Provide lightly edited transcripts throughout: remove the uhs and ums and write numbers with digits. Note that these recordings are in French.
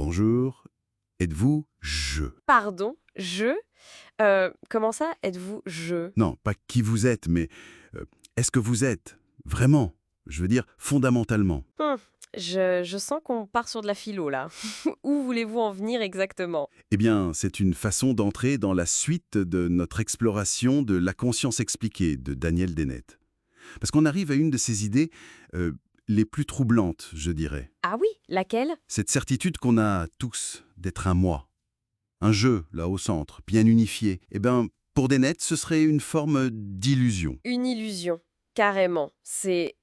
Bonjour, êtes-vous je? Pardon, je? Comment ça, êtes-vous je? Non, pas qui vous êtes, mais est-ce que vous êtes vraiment? Je veux dire fondamentalement. Hum, je sens qu'on part sur de la philo, là. Où voulez-vous en venir exactement? Eh bien, c'est une façon d'entrer dans la suite de notre exploration de la conscience expliquée de Daniel Dennett. Parce qu'on arrive à une de ces idées euh, les plus troublantes, je dirais. Ah oui, laquelle? Cette certitude qu'on a tous d'être un moi. Un jeu, là au centre, bien unifié. Eh bien, pour Dennett, ce serait une forme d'illusion. Une illusion, carrément. C'est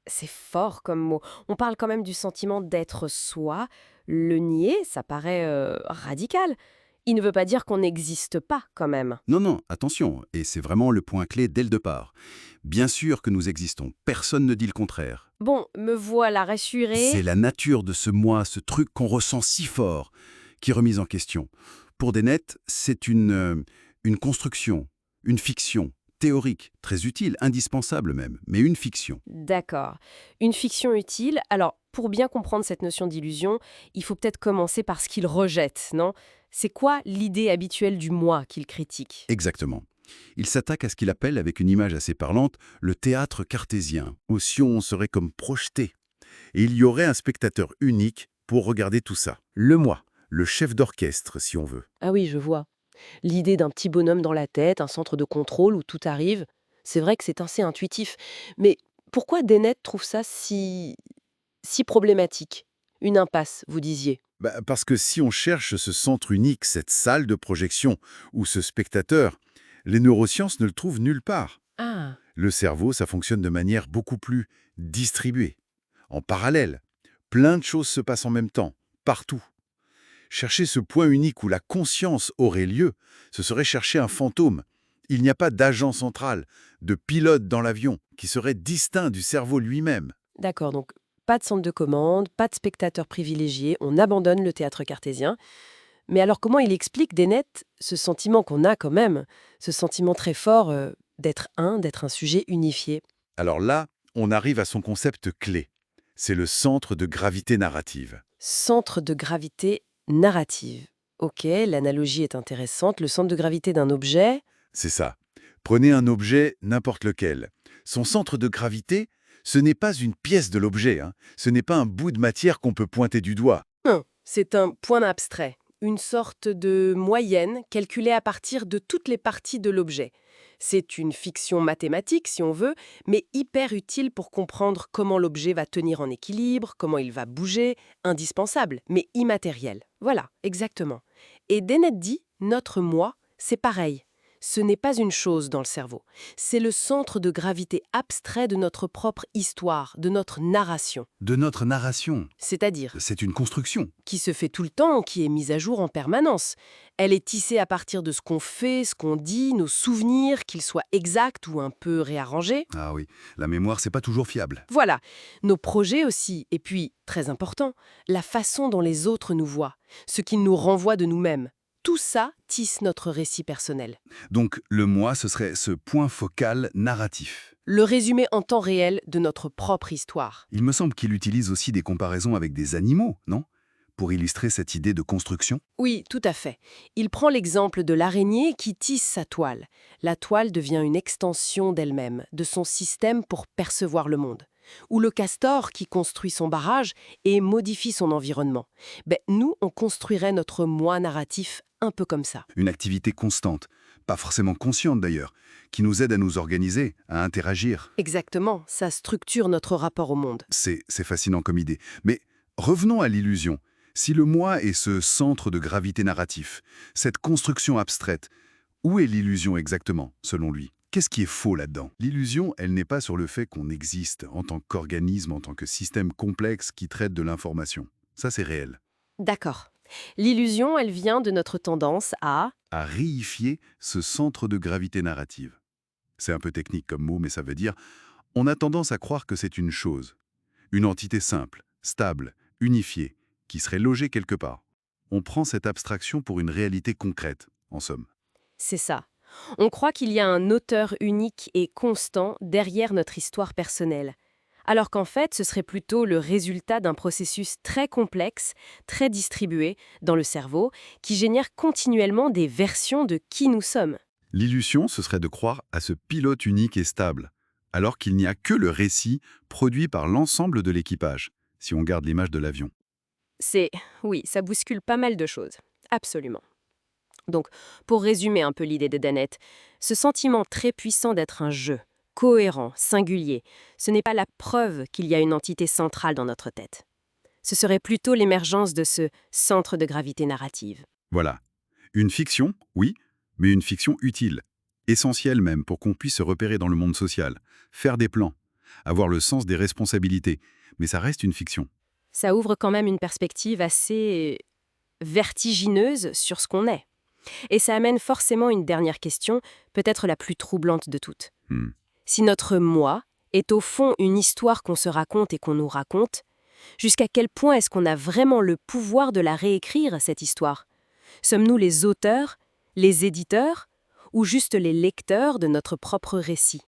fort comme mot. On parle quand même du sentiment d'être soi. Le nier, ça paraît radical. Il ne veut pas dire qu'on n'existe pas, quand même. Non, non, attention, et c'est vraiment le point clé dès le départ. Bien sûr que nous existons, personne ne dit le contraire. Bon, me voilà rassurée. C'est la nature de ce moi, ce truc qu'on ressent si fort, qui est remise en question. Pour Dennett, c'est une construction, une fiction, théorique, très utile, indispensable même, mais une fiction. D'accord. Une fiction utile. Alors, pour bien comprendre cette notion d'illusion, il faut peut-être commencer par ce qu'il rejette, non? C'est quoi l'idée habituelle du moi qu'il critique? Exactement. Il s'attaque à ce qu'il appelle, avec une image assez parlante, le théâtre cartésien, où si on serait comme projeté. Et il y aurait un spectateur unique pour regarder tout ça. Le moi, le chef d'orchestre, si on veut. Ah oui, je vois. L'idée d'un petit bonhomme dans la tête, un centre de contrôle où tout arrive, c'est vrai que c'est assez intuitif. Mais pourquoi Dennett trouve ça si problématique? Une impasse, vous disiez. Parce que si on cherche ce centre unique, cette salle de projection, ou ce spectateur, les neurosciences ne le trouvent nulle part. Ah, Le cerveau, ça fonctionne de manière beaucoup plus distribuée, en parallèle. Plein de choses se passent en même temps, partout. Chercher ce point unique où la conscience aurait lieu, ce serait chercher un fantôme. Il n'y a pas d'agent central, de pilote dans l'avion, qui serait distinct du cerveau lui-même. d'accord, donc pas de centre de commande, pas de spectateur privilégié, on abandonne le théâtre cartésien. Mais alors comment il explique, Dennett, ce sentiment qu'on a quand même, ce sentiment très fort d'être un sujet unifié? Alors là, on arrive à son concept clé. C'est le centre de gravité narrative. Centre de gravité narrative. Ok, l'analogie est intéressante. Le centre de gravité d'un objet. C'est ça. Prenez un objet, n'importe lequel. Son centre de gravité, ce n'est pas une pièce de l'objet, hein. Ce n'est pas un bout de matière qu'on peut pointer du doigt. C'est un point abstrait, une sorte de moyenne calculée à partir de toutes les parties de l'objet. C'est une fiction mathématique, si on veut, mais hyper utile pour comprendre comment l'objet va tenir en équilibre, comment il va bouger, indispensable, mais immatériel. Voilà, exactement. Et Dennett dit, notre moi, c'est pareil. Ce n'est pas une chose dans le cerveau. C'est le centre de gravité abstrait de notre propre histoire, de notre narration. De notre narration. C'est-à-dire C'est une construction. qui se fait tout le temps, qui est mise à jour en permanence. Elle est tissée à partir de ce qu'on fait, ce qu'on dit, nos souvenirs, qu'ils soient exacts ou un peu réarrangés. Ah oui, la mémoire, c'est pas toujours fiable. Voilà, nos projets aussi, et puis, très important, la façon dont les autres nous voient, ce qu'ils nous renvoient de nous-mêmes. Tout ça tisse notre récit personnel. Donc le moi, ce serait ce point focal narratif. Le résumé en temps réel de notre propre histoire. Il me semble qu'il utilise aussi des comparaisons avec des animaux, non? Pour illustrer cette idée de construction. Oui, tout à fait. Il prend l'exemple de l'araignée qui tisse sa toile. La toile devient une extension d'elle-même, de son système pour percevoir le monde. Ou le castor qui construit son barrage et modifie son environnement. Nous, on construirait notre moi narratif un peu comme ça. Une activité constante, pas forcément consciente d'ailleurs, qui nous aide à nous organiser, à interagir. Exactement, ça structure notre rapport au monde. C'est fascinant comme idée. Mais revenons à l'illusion. Si le moi est ce centre de gravité narratif, cette construction abstraite, où est l'illusion exactement, selon lui? Qu'est-ce qui est faux là-dedans? L'illusion, elle n'est pas sur le fait qu'on existe en tant qu'organisme, en tant que système complexe qui traite de l'information. Ça, c'est réel. D'accord. L'illusion, elle vient de notre tendance À réifier ce centre de gravité narrative. C'est un peu technique comme mot, mais ça veut dire on a tendance à croire que c'est une chose, une entité simple, stable, unifiée, qui serait logée quelque part. On prend cette abstraction pour une réalité concrète, en somme. c'est ça. On croit qu'il y a un auteur unique et constant derrière notre histoire personnelle. Alors qu'en fait, ce serait plutôt le résultat d'un processus très complexe, très distribué dans le cerveau, qui génère continuellement des versions de qui nous sommes. L'illusion, ce serait de croire à ce pilote unique et stable, alors qu'il n'y a que le récit produit par l'ensemble de l'équipage, si on garde l'image de l'avion. Oui, ça bouscule pas mal de choses. Absolument. Donc, pour résumer un peu l'idée de Dennett, ce sentiment très puissant d'être un jeu, cohérent, singulier, ce n'est pas la preuve qu'il y a une entité centrale dans notre tête. Ce serait plutôt l'émergence de ce centre de gravité narrative. Voilà. Une fiction, oui, mais une fiction utile. Essentielle même pour qu'on puisse se repérer dans le monde social, faire des plans, avoir le sens des responsabilités. Mais ça reste une fiction. Ça ouvre quand même une perspective assez vertigineuse sur ce qu'on est. Et ça amène forcément une dernière question, peut-être la plus troublante de toutes. Hmm. Si notre moi est au fond une histoire qu'on se raconte et qu'on nous raconte, jusqu'à quel point est-ce qu'on a vraiment le pouvoir de la réécrire, cette histoire? Sommes-nous les auteurs, les éditeurs, ou juste les lecteurs de notre propre récit?